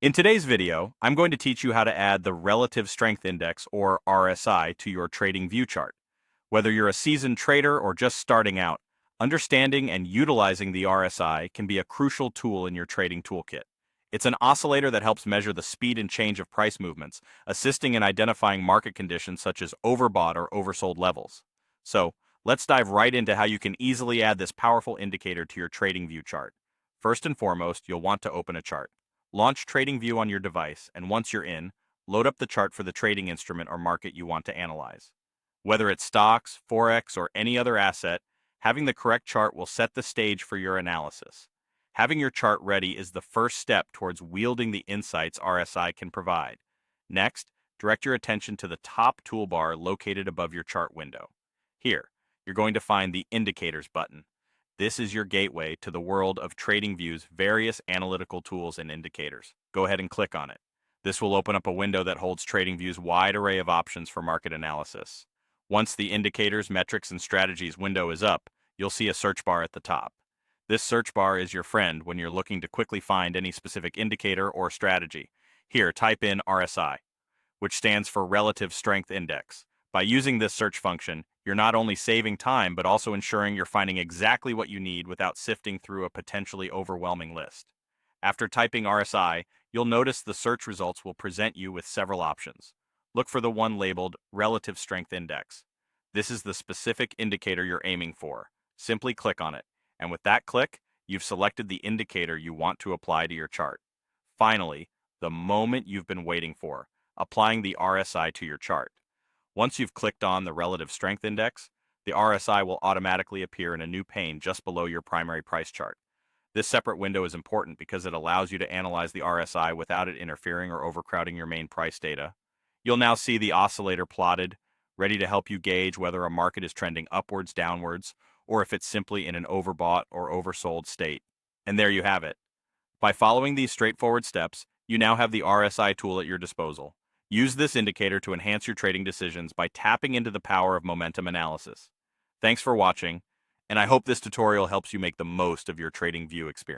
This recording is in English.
In today's video, I'm going to teach you how to add the Relative Strength Index, or RSI, to your TradingView chart. Whether you're a seasoned trader or just starting out, understanding and utilizing the RSI can be a crucial tool in your trading toolkit. It's an oscillator that helps measure the speed and change of price movements, assisting in identifying market conditions such as overbought or oversold levels. So, let's dive right into how you can easily add this powerful indicator to your TradingView chart. First and foremost, you'll want to open a chart. Launch TradingView on your device, and once you're in, load up the chart for the trading instrument or market you want to analyze. Whether it's stocks, forex, or any other asset, having the correct chart will set the stage for your analysis. Having your chart ready is the first step towards wielding the insights RSI can provide. Next, direct your attention to the top toolbar located above your chart window. Here, you're going to find the Indicators button. This is your gateway to the world of TradingView's various analytical tools and indicators. Go ahead and click on it. This will open up a window that holds TradingView's wide array of options for market analysis. Once the Indicators, Metrics, and Strategies window is up, you'll see a search bar at the top. This search bar is your friend when you're looking to quickly find any specific indicator or strategy. Here, type in RSI, which stands for Relative Strength Index. By using this search function, you're not only saving time, but also ensuring you're finding exactly what you need without sifting through a potentially overwhelming list. After typing RSI, you'll notice the search results will present you with several options. Look for the one labeled Relative Strength Index. This is the specific indicator you're aiming for. Simply click on it, and with that click, you've selected the indicator you want to apply to your chart. Finally, the moment you've been waiting for, applying the RSI to your chart. Once you've clicked on the Relative Strength Index, the RSI will automatically appear in a new pane just below your primary price chart. This separate window is important because it allows you to analyze the RSI without it interfering or overcrowding your main price data. You'll now see the oscillator plotted, ready to help you gauge whether a market is trending upwards, downwards, or if it's simply in an overbought or oversold state. And there you have it. By following these straightforward steps, you now have the RSI tool at your disposal. Use this indicator to enhance your trading decisions by tapping into the power of momentum analysis. Thanks for watching, and I hope this tutorial helps you make the most of your TradingView experience.